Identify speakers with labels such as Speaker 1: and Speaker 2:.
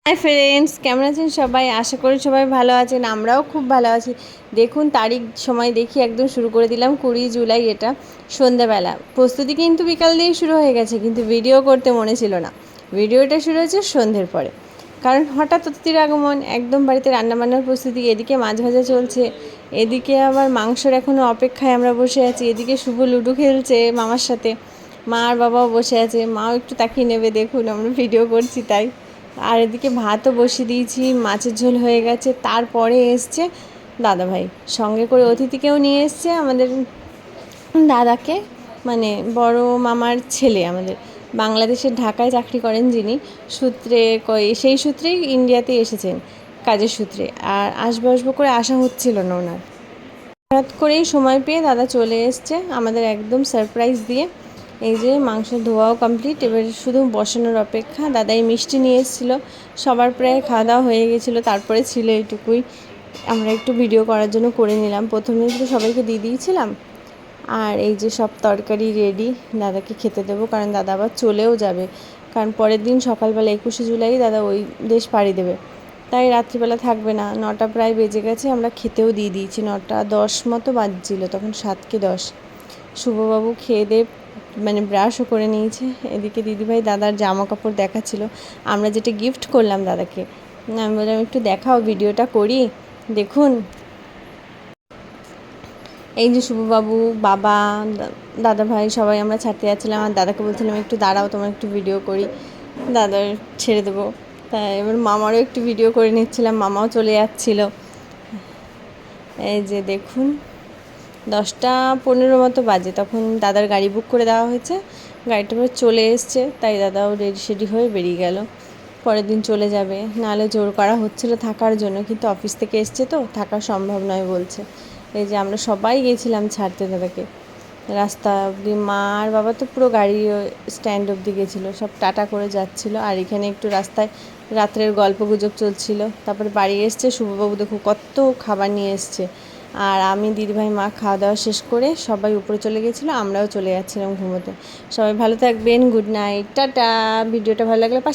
Speaker 1: Hi friends, কেমন আছেন সবাই? আশা করি সবাই ভালো আছেন। আমরাও খুব ভালো আছি। দেখুন তারিখ সময় দেখি একদম শুরু করে দিলাম 20 জুলাই, এটা সন্ধ্যাবেলা। প্রস্তুতি কিন্তু বিকাল দিয়েই শুরু হয়ে গেছে, কিন্তু ভিডিও করতে মনে ছিল না। ভিডিওটা শুরু হয়েছে সন্ধ্যের পরে, কারণ হঠাৎ অতিথির আগমন। একদম বাড়িতে রান্নাবান্নার প্রস্তুতি, এদিকে মাছ ভাজা চলছে, এদিকে আবার মাংসর এখনও অপেক্ষায় আমরা বসে আছি। এদিকে শুভ লুডো খেলছে মামার সাথে, মা আর বাবাও বসে আছে। মাও একটু তাকিয়ে নেবে, দেখুন আমরা ভিডিও করছি তাই। আর এদিকে ভাতও বসিয়ে দিয়েছি, মাছের ঝোল হয়ে গেছে। তারপরে এসছে দাদাভাই, সঙ্গে করে অতিথিকেও নিয়ে এসছে আমাদের দাদাকে, মানে বড় মামার ছেলে। আমাদের বাংলাদেশের ঢাকায় চাকরি করেন যিনি, সূত্রে সেই সূত্রেই ইন্ডিয়াতে এসেছেন কাজের সূত্রে। আর আসবো করে আসা হচ্ছিল না ওনার। হঠাৎ করেই সময় পেয়ে দাদা চলে এসছে আমাদের একদম সারপ্রাইজ দিয়ে। এই যে মাংস ধোয়াও কমপ্লিট, এবার শুধু বসানোর অপেক্ষা। দাদাই মিষ্টি নিয়ে এসেছিলো, সবার প্রায় খাওয়া দাওয়া হয়ে গেছিলো। তারপরে ছিল এইটুকুই, আমরা একটু ভিডিও করার জন্য করে নিলাম। প্রথমে তো সবাইকে দিয়ে দিয়েছিলাম। আর এই যে সব তরকারি রেডি, দাদাকে খেতে দেবো, কারণ দাদা আবার চলেও যাবে। কারণ পরের দিন সকালবেলা 21শে জুলাই দাদা ওই দেশ পাড়ি দেবে, তাই রাত্রিবেলা থাকবে না। 9টা প্রায় বেজে গেছে, আমরা খেতেও দিয়ে দিয়েছি। 9টা 10 মতো বাজছিল তখন, 7 কি 10। শুভবাবু খেয়ে দিয়ে মানে ব্রাশও করে নিয়েছে। এদিকে দিদিভাই দাদার জামা কাপড় দেখাচ্ছিল, আমরা যেটা গিফট করলাম দাদাকে। আমি বললাম একটু দেখাও, ভিডিওটা করি। দেখুন এই যে শুভবাবু, বাবা, দাদাভাই সবাই আমরা ছাড়তে যাচ্ছিলাম। আর দাদাকে বলছিলাম একটু দাঁড়াও, তোমার একটু ভিডিও করি, দাদার ছেড়ে দেবো। তাই এবার মামারও একটু ভিডিও করে নিচ্ছিলাম, মামাও চলে যাচ্ছিলো। এই যে দেখুন 10টা 15 মতো বাজে, তখন দাদার গাড়ি বুক করে দেওয়া হয়েছে। গাড়িটা এবার চলে এসছে, তাই দাদাও রেডি হয়ে বেরিয়ে গেল। পরের দিন চলে যাবে, নাহলে জোর করা হচ্ছিল থাকার জন্য, কিন্তু অফিস থেকে এসছে তো থাকা সম্ভব নয় বলছে। এই যে আমরা সবাই গেছিলাম ছাড়তে দাদাকে রাস্তা অবধি। মা আর বাবা তো পুরো গাড়ি স্ট্যান্ড অবধি গেছিলো, সব টাটা করে যাচ্ছিলো। আর এখানে একটু রাস্তায় রাত্রের গল্প গুজব চলছিল। তারপরে বাড়ি এসছে শুভবাবু, দেখো কত খাবার নিয়ে এসছে। আর আমি, দিদিভাই, মা খাওয়া দাওয়া শেষ করে সবাই উপরে চলে গেছিলো, আমরাও চলে যাচ্ছিলাম ঘুমোতে। সবাই ভালো থাকবেন, গুড নাইট, টাটা। ভিডিওটা ভালো লাগলে পাশে